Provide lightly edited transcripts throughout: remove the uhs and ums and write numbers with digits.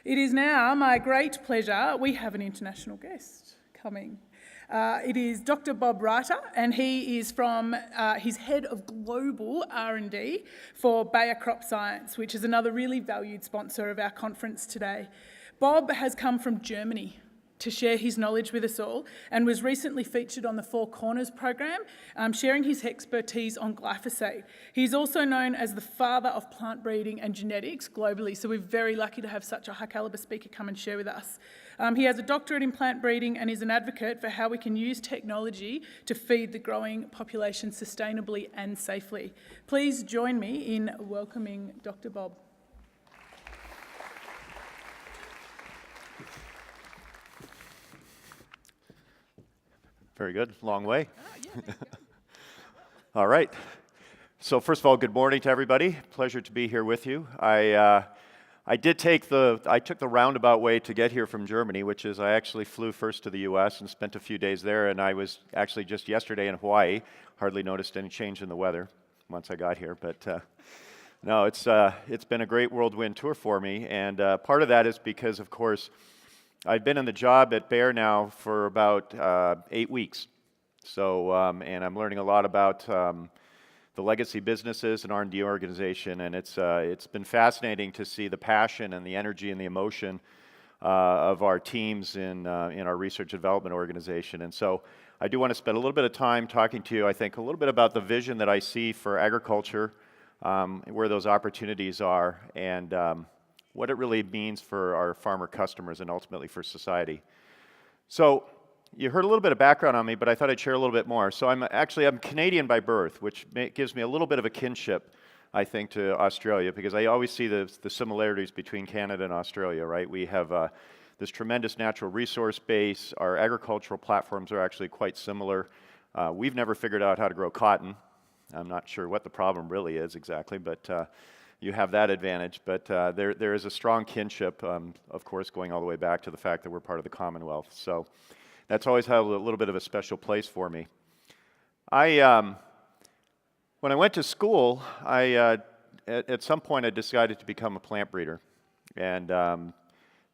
It is now my great pleasure, we have an international guest coming. It is Dr. Bob Reiter, and he is from, he's head of global R&D for Bayer Crop Science, which is another really valued sponsor of our conference today. Bob has come from Germany to share his knowledge with us all and was recently featured on the Four Corners program, sharing his expertise on glyphosate. He's also known as the father of plant breeding and genetics globally, so we're very lucky to have such a high calibre speaker come and share with us. He has a doctorate in plant breeding and is an advocate for how we can use technology to feed the growing population sustainably and safely. Please join me in welcoming Dr. Bob. Very good. Long way. All right. So first of all, good morning to everybody. Pleasure to be here with you. I took the roundabout way to get here from Germany, which is I actually flew first to the U.S. and spent a few days there, and I was actually just yesterday in Hawaii. Hardly noticed any change in the weather once I got here, but no, it's been a great whirlwind tour for me, and part of that is because, of course, I've been in the job at Bayer now for about 8 weeks. So, and I'm learning a lot about the legacy businesses and R&D organization, and it's been fascinating to see the passion and the energy and the emotion of our teams in our research and development organization. And so I do want to spend a little bit of time talking to you, I think, a little bit about the vision that I see for agriculture, where those opportunities are, and what it really means for our farmer customers and ultimately for society. So you heard a little bit of background on me, but I thought I'd share a little bit more. So I'm Canadian by birth, which gives me a little bit of a kinship, I think, to Australia, because I always see the similarities between Canada and Australia, right? We have this tremendous natural resource base. Our agricultural platforms are actually quite similar. We've never figured out how to grow cotton. I'm not sure what the problem really is exactly, but you have that advantage, but there is a strong kinship, of course, going all the way back to the fact that we're part of the Commonwealth. So that's always had a little bit of a special place for me. When I went to school, at some point I decided to become a plant breeder, and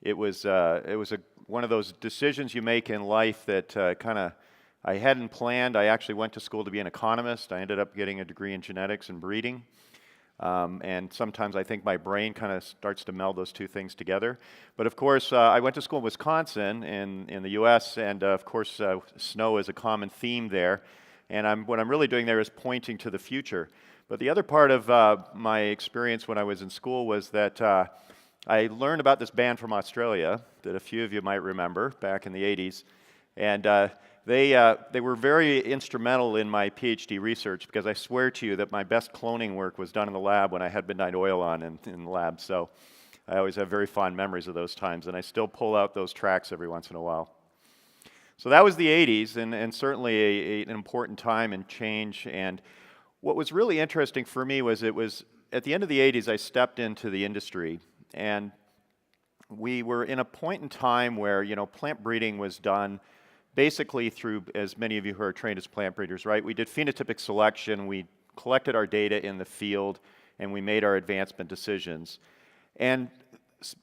it was one of those decisions you make in life that I hadn't planned. I actually went to school to be an economist. I ended up getting a degree in genetics and breeding. And sometimes I think my brain kind of starts to meld those two things together. But of course, I went to school in Wisconsin in the U.S., and of course, snow is a common theme there. And what I'm really doing there is pointing to the future. But the other part of my experience when I was in school was that I learned about this band from Australia that a few of you might remember back in the 80s. And they were very instrumental in my PhD research, because I swear to you that my best cloning work was done in the lab when I had midnight oil on in the lab. So I always have very fond memories of those times, and I still pull out those tracks every once in a while. So that was the 80s, and certainly an important time and change. And what was really interesting for me was it was at the end of the 80s I stepped into the industry, and we were in a point in time where, plant breeding was done basically through, as many of you who are trained as plant breeders, right? We did phenotypic selection, we collected our data in the field, and we made our advancement decisions. And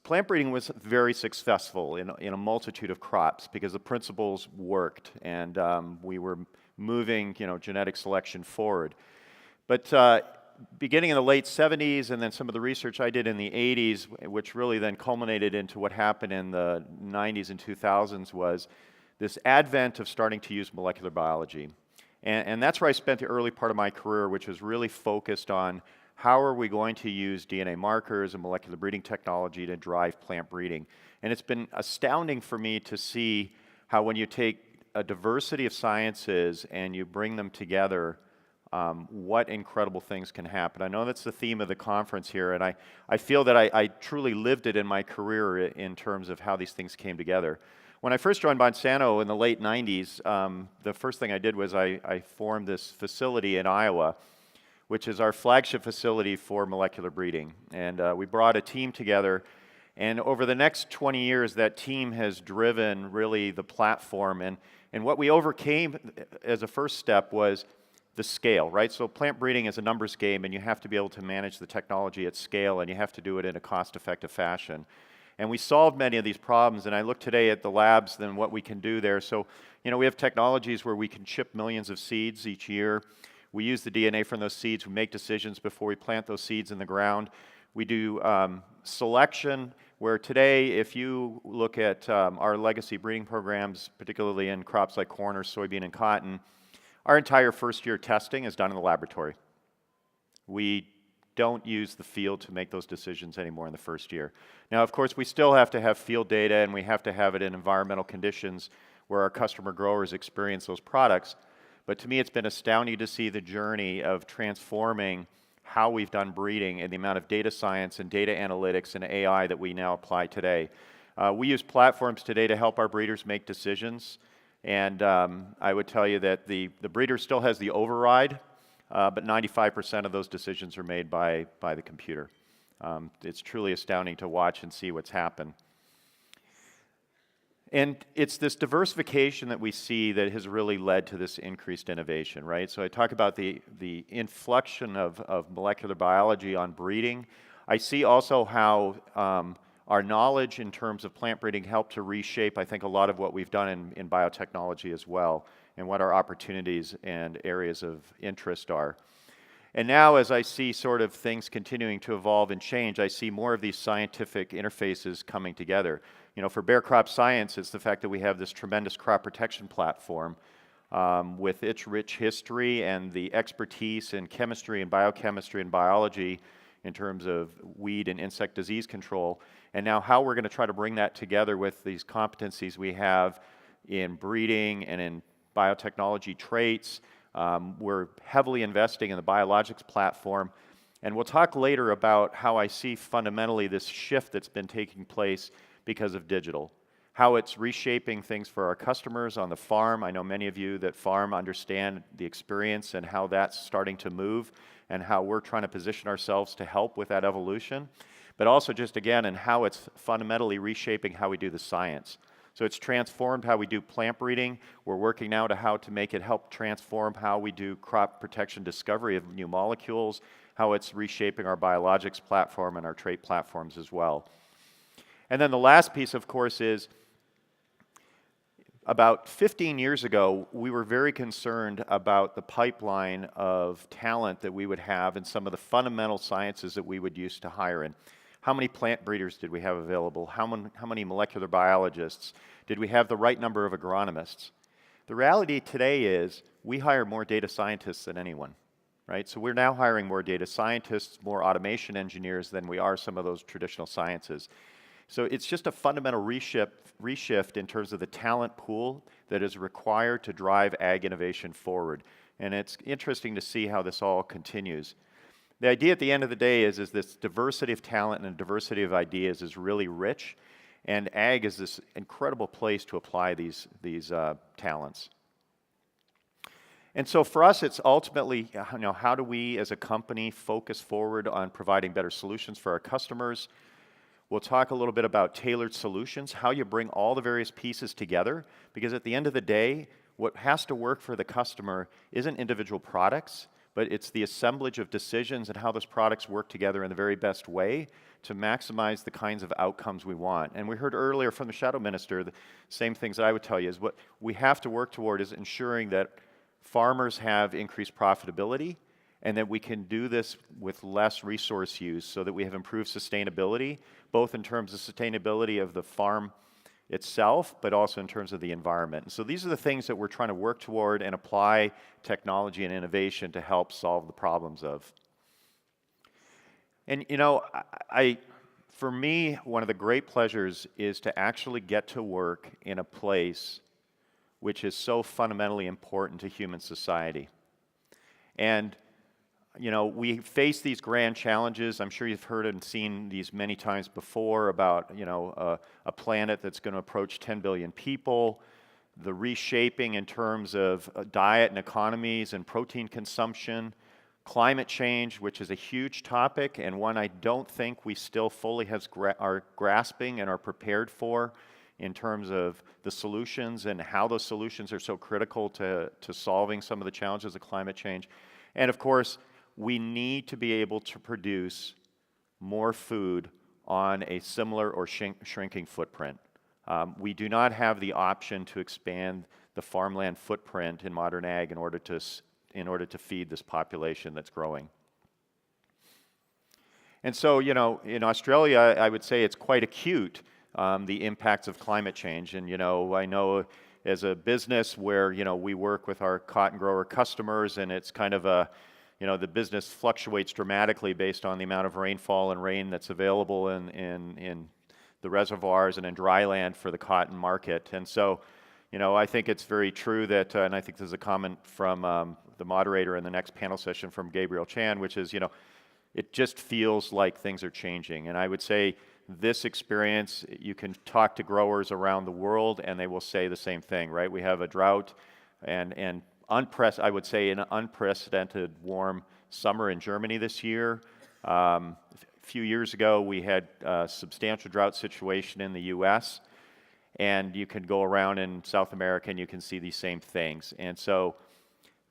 plant breeding was very successful in a multitude of crops because the principles worked, and we were moving, genetic selection forward. But beginning in the late 70s, and then some of the research I did in the 80s, which really then culminated into what happened in the 90s and 2000s, was this advent of starting to use molecular biology. And that's where I spent the early part of my career, which was really focused on how are we going to use DNA markers and molecular breeding technology to drive plant breeding. And it's been astounding for me to see how when you take a diversity of sciences and you bring them together, what incredible things can happen. I know that's the theme of the conference here, and I feel that I truly lived it in my career in terms of how these things came together. When I first joined Monsanto in the late 90s, the first thing I did was I formed this facility in Iowa, which is our flagship facility for molecular breeding. And we brought a team together, and over the next 20 years, that team has driven really the platform. And what we overcame as a first step was the scale, right? So plant breeding is a numbers game, and you have to be able to manage the technology at scale, and you have to do it in a cost-effective fashion. And we solved many of these problems, and I look today at the labs and what we can do there. So, we have technologies where we can chip millions of seeds each year. We use the DNA from those seeds. We make decisions before we plant those seeds in the ground. We do selection, where today, if you look at our legacy breeding programs, particularly in crops like corn or soybean and cotton, our entire first-year testing is done in the laboratory. We don't use the field to make those decisions anymore in the first year. Now, of course, we still have to have field data, and we have to have it in environmental conditions where our customer growers experience those products. But to me, it's been astounding to see the journey of transforming how we've done breeding and the amount of data science and data analytics and AI that we now apply today. We use platforms today to help our breeders make decisions, and I would tell you that the breeder still has the override, but 95% of those decisions are made by the computer. It's truly astounding to watch and see what's happened. And it's this diversification that we see that has really led to this increased innovation, right? So I talk about the inflection of molecular biology on breeding. I see also how our knowledge in terms of plant breeding helped to reshape, I think, a lot of what we've done in biotechnology as well, and what our opportunities and areas of interest are. And now, as I see sort of things continuing to evolve and change, I see more of these scientific interfaces coming together. For Bayer Crop Science, it's the fact that we have this tremendous crop protection platform with its rich history and the expertise in chemistry and biochemistry and biology in terms of weed and insect disease control, and now how we're going to try to bring that together with these competencies we have in breeding and in biotechnology traits. We're heavily investing in the biologics platform, and we'll talk later about how I see fundamentally this shift that's been taking place because of digital, how it's reshaping things for our customers on the farm. I know many of you that farm understand the experience and how that's starting to move and how we're trying to position ourselves to help with that evolution, but also just again in how it's fundamentally reshaping how we do the science. So it's transformed how we do plant breeding. We're working now to how to make it help transform how we do crop protection discovery of new molecules, how it's reshaping our biologics platform and our trait platforms as well. And then the last piece, of course, is about 15 years ago, we were very concerned about the pipeline of talent that we would have in some of the fundamental sciences that we would use to hire in. How many plant breeders did we have available? How many molecular biologists? Did we have the right number of agronomists? The reality today is we hire more data scientists than anyone, right? So we're now hiring more data scientists, more automation engineers than we are some of those traditional sciences. So it's just a fundamental reshift in terms of the talent pool that is required to drive ag innovation forward. And it's interesting to see how this all continues. The idea at the end of the day is this diversity of talent and diversity of ideas is really rich, and ag is this incredible place to apply these talents. And so for us, it's ultimately, how do we as a company focus forward on providing better solutions for our customers? We'll talk a little bit about tailored solutions, how you bring all the various pieces together, because at the end of the day, what has to work for the customer isn't individual products, but it's the assemblage of decisions and how those products work together in the very best way to maximize the kinds of outcomes we want. And we heard earlier from the Shadow Minister, the same things that I would tell you is what we have to work toward is ensuring that farmers have increased profitability and that we can do this with less resource use so that we have improved sustainability, both in terms of sustainability of the farm itself, but also in terms of the environment. And so these are the things that we're trying to work toward and apply technology and innovation to help solve the problems of. And for me, one of the great pleasures is to actually get to work in a place which is so fundamentally important to human society. And we face these grand challenges. I'm sure you've heard and seen these many times before about, a planet that's going to approach 10 billion people, the reshaping in terms of diet and economies and protein consumption, climate change, which is a huge topic and one I don't think we still fully are grasping and are prepared for in terms of the solutions and how those solutions are so critical to solving some of the challenges of climate change. And of course, we need to be able to produce more food on a similar or shrinking footprint. We do not have the option to expand the farmland footprint in modern ag in order to feed this population that's growing. And so, you know, in Australia, I would say it's quite acute, the impacts of climate change. And, you know, I know as a business where, you know, we work with our cotton grower customers, and it's kind of a, you know, the business fluctuates dramatically based on the amount of rainfall and rain that's available in the reservoirs and in dry land for the cotton market. And so, you know, I think it's very true that, and I think there's a comment from the moderator in the next panel session from Gabriel Chan, which is, you know, it just feels like things are changing. And I would say this experience, you can talk to growers around the world and they will say the same thing, right? We have a drought and I would say an unprecedented warm summer in Germany this year. A few years ago, we had a substantial drought situation in the US, and you can go around in South America and you can see these same things. And so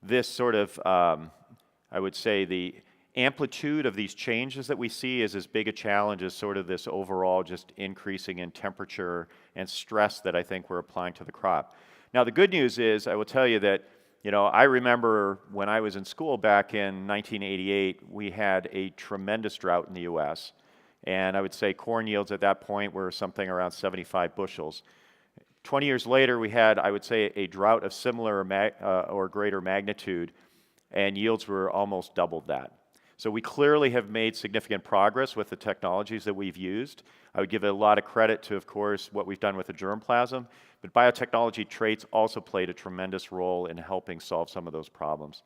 this sort of, I would say the amplitude of these changes that we see is as big a challenge as sort of this overall just increasing in temperature and stress that I think we're applying to the crop. Now, the good news is, I will tell you that, you know, I remember when I was in school back in 1988, we had a tremendous drought in the US. And I would say corn yields at that point were something around 75 bushels. 20 years later, we had, I would say, a drought of similar or greater magnitude, and yields were almost doubled that. So we clearly have made significant progress with the technologies that we've used. I would give a lot of credit to, of course, what we've done with the germplasm, but biotechnology traits also played a tremendous role in helping solve some of those problems.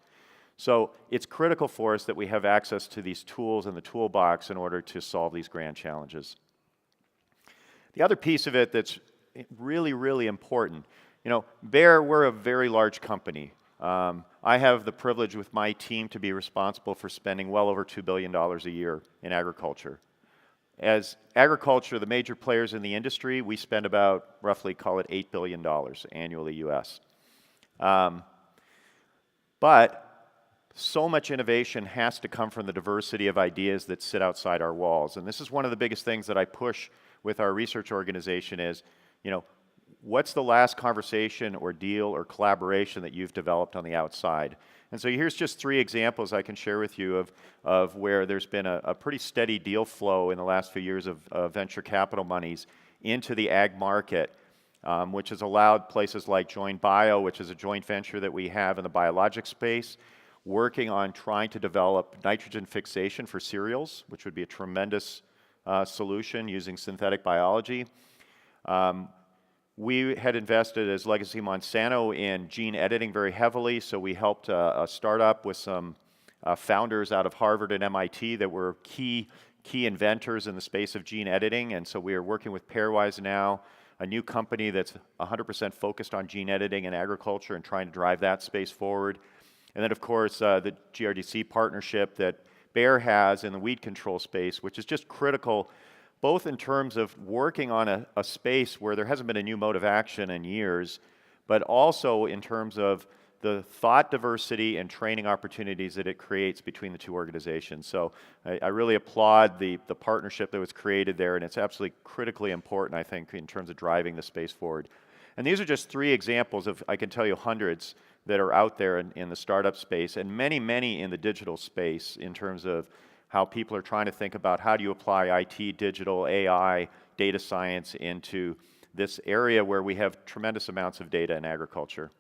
So it's critical for us that we have access to these tools in the toolbox in order to solve these grand challenges. The other piece of it that's really, really important, you know, Bayer, we're a very large company. I have the privilege with my team to be responsible for spending well over $2 billion a year in agriculture. As agriculture, the major players in the industry, we spend about roughly, call it $8 billion annually US. But so much innovation has to come from the diversity of ideas that sit outside our walls. And this is one of the biggest things that I push with our research organization is, you know, what's the last conversation or deal or collaboration that you've developed on the outside? And so here's just 3 examples I can share with you of where there's been a pretty steady deal flow in the last few years of venture capital monies into the ag market, which has allowed places like Joint Bio, which is a joint venture that we have in the biologic space, working on trying to develop nitrogen fixation for cereals, which would be a tremendous solution using synthetic biology. We had invested as Legacy Monsanto in gene editing very heavily, so we helped a startup with some founders out of Harvard and MIT that were key inventors in the space of gene editing, and so we are working with Pairwise now, a new company that's 100% focused on gene editing in agriculture and trying to drive that space forward. And then, of course, the GRDC partnership that Bayer has in the weed control space, which is just critical both in terms of working on a space where there hasn't been a new mode of action in years, but also in terms of the thought diversity and training opportunities that it creates between the two organizations. So I really applaud the partnership that was created there, and it's absolutely critically important, I think, in terms of driving the space forward. And these are just 3 examples of, I can tell you, hundreds that are out there in the startup space, and many, many in the digital space in terms of how people are trying to think about how do you apply IT, digital, AI, data science into this area where we have tremendous amounts of data in agriculture.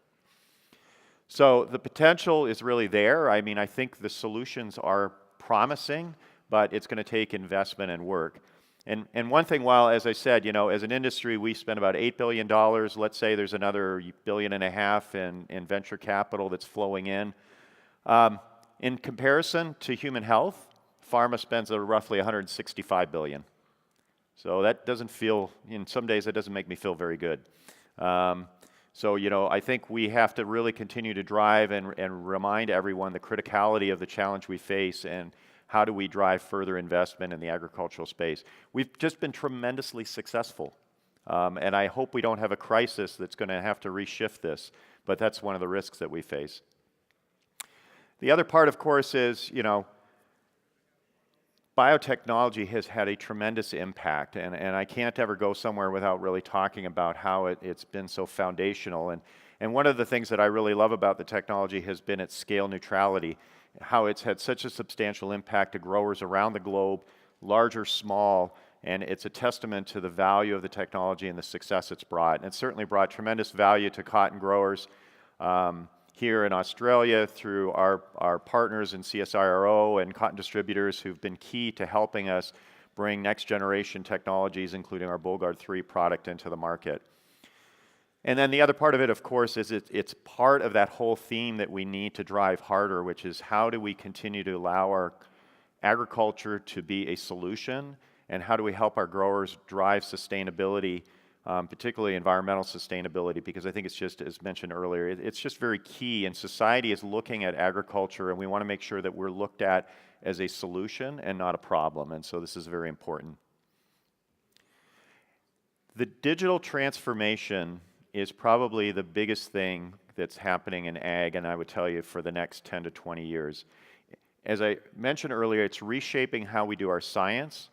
So the potential is really there. I mean, I think the solutions are promising, but it's going to take investment and work. And one thing, while, as I said, you know, as an industry, we spend about $8 billion. Let's say there's another $1.5 billion in venture capital that's flowing in. In comparison to human health, pharma spends roughly $165 billion. So that doesn't feel, in some days, that doesn't make me feel very good. So, you know, I think we have to really continue to drive and remind everyone the criticality of the challenge we face and how do we drive further investment in the agricultural space. We've just been tremendously successful. And I hope we don't have a crisis that's going to have to reshift this, but that's one of the risks that we face. The other part, of course, is, you know, biotechnology has had a tremendous impact, and I can't ever go somewhere without really talking about how it's been so foundational. And one of the things that I really love about the technology has been its scale neutrality, how it's had such a substantial impact to growers around the globe, large or small, and it's a testament to the value of the technology and the success it's brought. And it's certainly brought tremendous value to cotton growers here in Australia through our partners in CSIRO and cotton distributors who've been key to helping us bring next generation technologies, including our Bollgard 3 product, into the market. And then the other part of it, of course, is it's part of that whole theme that we need to drive harder, which is how do we continue to allow our agriculture to be a solution, and how do we help our growers drive sustainability, particularly environmental sustainability, because I think it's just, as mentioned earlier, it's just very key, and society is looking at agriculture, and we want to make sure that we're looked at as a solution and not a problem, and so this is very important. The digital transformation is probably the biggest thing that's happening in ag, and I would tell you for the next 10 to 20 years. As I mentioned earlier, it's reshaping how we do our science,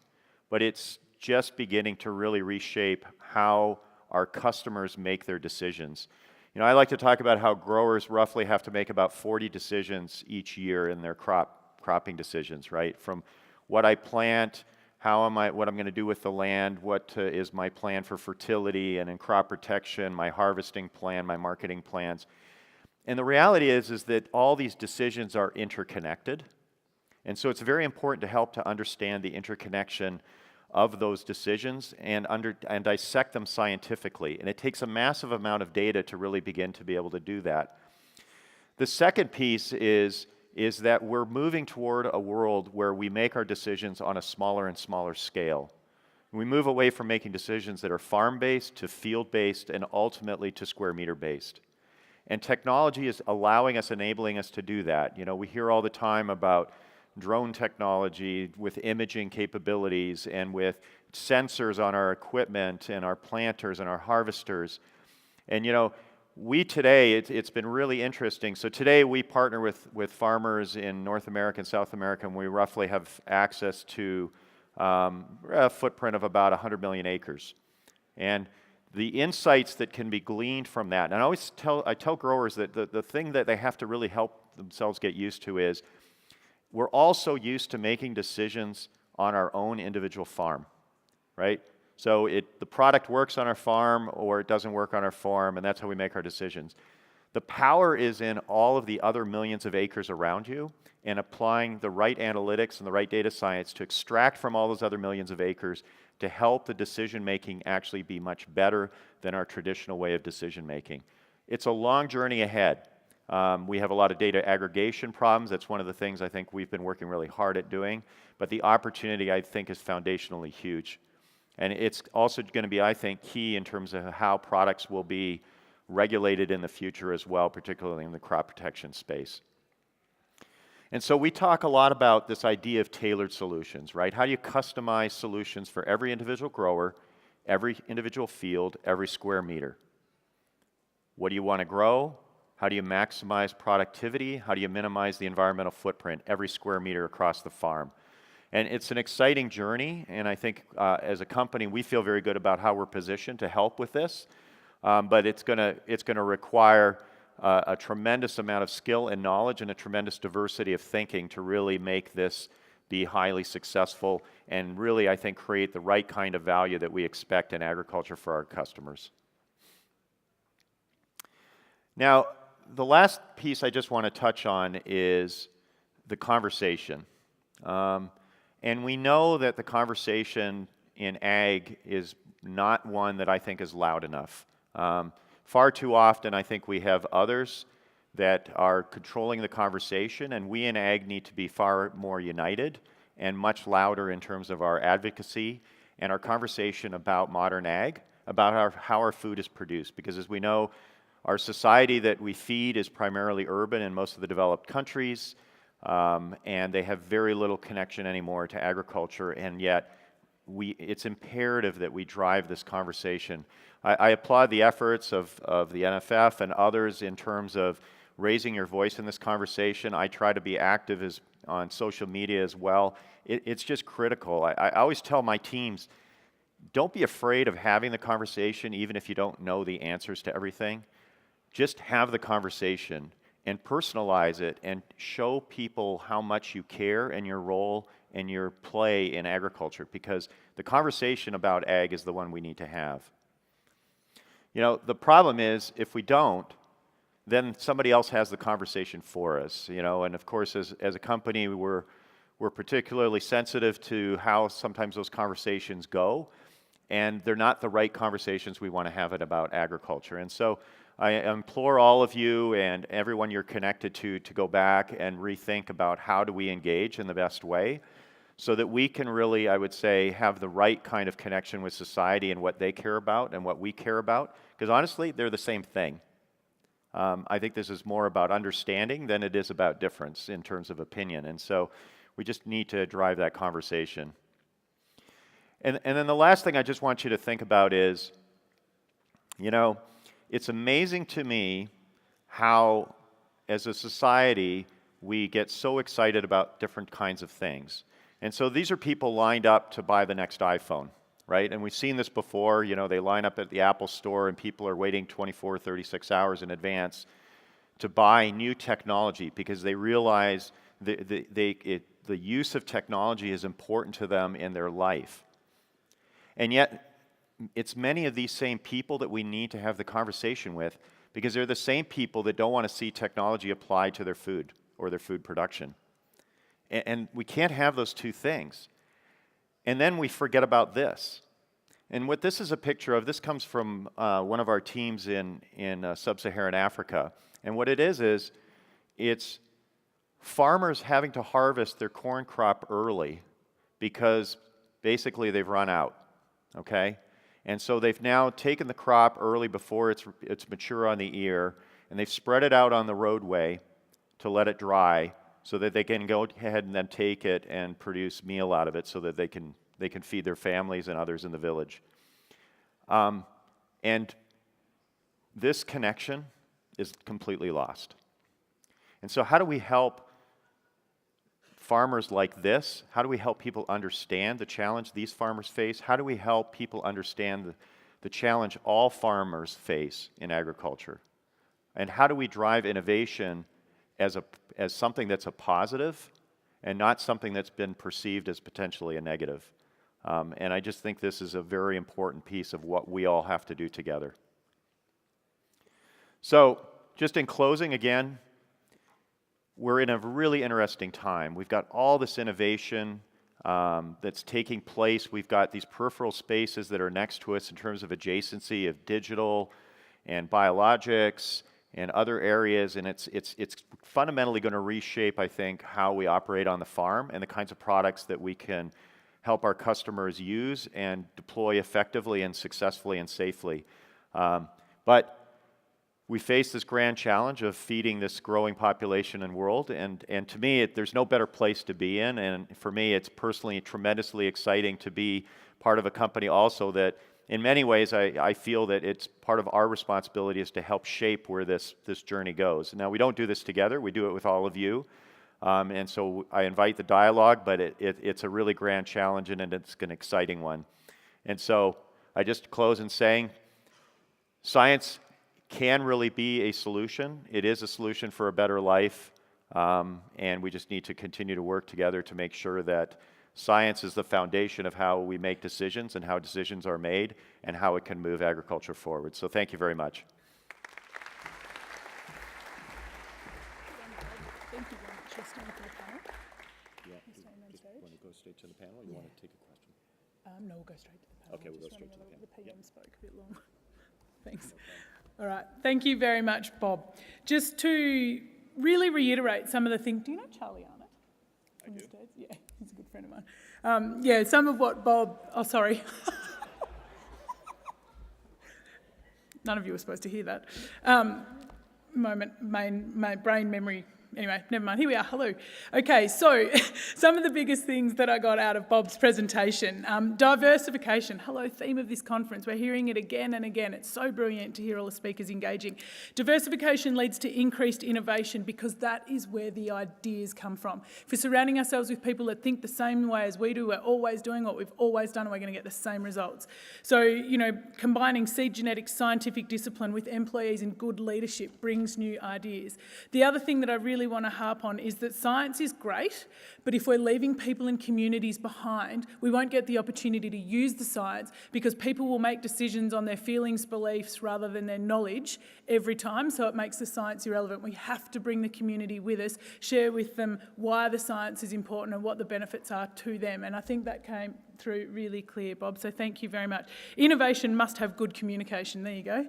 but it's just beginning to really reshape how our customers make their decisions. You know, I like to talk about how growers roughly have to make about 40 decisions each year in their cropping decisions, right? From what I plant, what I'm going to do with the land, what is my plan for fertility and in crop protection, my harvesting plan, my marketing plans. And the reality is that all these decisions are interconnected. And so it's very important to help to understand the interconnection of those decisions and dissect them scientifically. And it takes a massive amount of data to really begin to be able to do that. The second piece is that we're moving toward a world where we make our decisions on a smaller and smaller scale. We move away from making decisions that are farm-based to field-based and ultimately to square meter-based. And technology is allowing us, enabling us to do that. You know, we hear all the time about drone technology with imaging capabilities and with sensors on our equipment and our planters and our harvesters. And you know, we today, it's been really interesting. So today we partner with farmers in North America and South America, and we roughly have access to a footprint of about 100 million acres. And the insights that can be gleaned from that, and I tell growers that the thing that they have to really help themselves get used to is we're also used to making decisions on our own individual farm, right? So the product works on our farm or it doesn't work on our farm, and that's how we make our decisions. The power is in all of the other millions of acres around you and applying the right analytics and the right data science to extract from all those other millions of acres to help the decision making actually be much better than our traditional way of decision making. It's a long journey ahead. We have a lot of data aggregation problems. That's one of the things I think we've been working really hard at doing. But the opportunity, I think, is foundationally huge. And it's also going to be, I think, key in terms of how products will be regulated in the future as well, particularly in the crop protection space. And so we talk a lot about this idea of tailored solutions, right? How do you customize solutions for every individual grower, every individual field, every square meter? What do you want to grow? How do you maximize productivity? How do you minimize the environmental footprint every square meter across the farm? And it's an exciting journey, and I think as a company, we feel very good about how we're positioned to help with this. But it's going to require a tremendous amount of skill and knowledge and a tremendous diversity of thinking to really make this be highly successful and really, I think, create the right kind of value that we expect in agriculture for our customers. Now, the last piece I just want to touch on is the conversation. And we know that the conversation in ag is not one that I think is loud enough. Far too often, I think we have others that are controlling the conversation, and we in ag need to be far more united and much louder in terms of our advocacy and our conversation about modern ag, about how our food is produced. Because as we know, our society that we feed is primarily urban in most of the developed countries, and they have very little connection anymore to agriculture, and yet it's imperative that we drive this conversation. I applaud the efforts of the NFF and others in terms of raising your voice in this conversation. I try to be active on social media as well. It's just critical. I always tell my teams, don't be afraid of having the conversation, even if you don't know the answers to everything. Just have the conversation and personalize it and show people how much you care and your role and your play in agriculture, because the conversation about ag is the one we need to have. You know, the problem is if we don't, then somebody else has the conversation for us, you know, and of course as a company we're particularly sensitive to how sometimes those conversations go, and they're not the right conversations we want to have it about agriculture. And so I implore all of you and everyone you're connected to go back and rethink about how do we engage in the best way so that we can really, I would say, have the right kind of connection with society and what they care about and what we care about, because honestly, they're the same thing. I think this is more about understanding than it is about difference in terms of opinion, and so we just need to drive that conversation. And then the last thing I just want you to think about is, you know, it's amazing to me how, as a society, we get so excited about different kinds of things. And so these are people lined up to buy the next iPhone, right? And we've seen this before, you know, they line up at the Apple store and people are waiting 24, 36 hours in advance to buy new technology because they realize the use of technology is important to them in their life. And yet, it's many of these same people that we need to have the conversation with, because they're the same people that don't want to see technology applied to their food or their food production. And we can't have those two things. And then we forget about this. And what this is a picture of, this comes from one of our teams in sub-Saharan Africa. And what it is it's farmers having to harvest their corn crop early because basically they've run out, okay? And so they've now taken the crop early before it's mature on the ear, and they've spread it out on the roadway to let it dry so that they can go ahead and then take it and produce meal out of it so that they can feed their families and others in the village. And this connection is completely lost. And so how do we help farmers like this? How do we help people understand the challenge these farmers face? How do we help people understand the challenge all farmers face in agriculture? And how do we drive innovation as something that's a positive and not something that's been perceived as potentially a negative? And I just think this is a very important piece of what we all have to do together. So, just in closing again, we're in a really interesting time. We've got all this innovation that's taking place. We've got these peripheral spaces that are next to us in terms of adjacency of digital and biologics and other areas, and it's fundamentally going to reshape, I think, how we operate on the farm and the kinds of products that we can help our customers use and deploy effectively and successfully and safely. But we face this grand challenge of feeding this growing population and world, and to me, there's no better place to be in, and for me, it's personally tremendously exciting to be part of a company also that, in many ways, I feel that it's part of our responsibility is to help shape where this journey goes. Now, we don't do this together, we do it with all of you, and so I invite the dialogue, but it's a really grand challenge, and it's an exciting one. And so I just close in saying, science can really be a solution. It is a solution for a better life, and we just need to continue to work together to make sure that science is the foundation of how we make decisions and how decisions are made and how it can move agriculture forward. So thank you very much. Thank you very much for staying for the panel. Yeah, just want to go straight to the panel, or you want to take a question? No, we'll go straight to the panel. Okay, we'll go Just straight to the running panel. The PM spoke a bit long. Thanks. All right. Thank you very much, Bob. Just to really reiterate some of the things. Do you know Charlie Arnott? I do. Yeah, he's a good friend of mine. Yeah, some of what Bob... Oh, sorry. None of you were supposed to hear that. My brain memory Anyway, never mind. Here we are. Hello. Okay, so some of the biggest things that I got out of Bob's presentation. Diversification. Hello, theme of this conference. We're hearing it again and again. It's so brilliant to hear all the speakers engaging. Diversification leads to increased innovation because that is where the ideas come from. If we're surrounding ourselves with people that think the same way as we do, we're always doing what we've always done, and we're going to get the same results. So, combining seed genetics, scientific discipline with employees and good leadership brings new ideas. The other thing that I really want to harp on is that science is great, but if we're leaving people and communities behind, we won't get the opportunity to use the science because people will make decisions on their feelings, beliefs, rather than their knowledge every time, so it makes the science irrelevant. We have to bring the community with us, share with them why the science is important and what the benefits are to them, and I think that came through really clear, Bob, so thank you very much. Innovation must have good communication. There you go.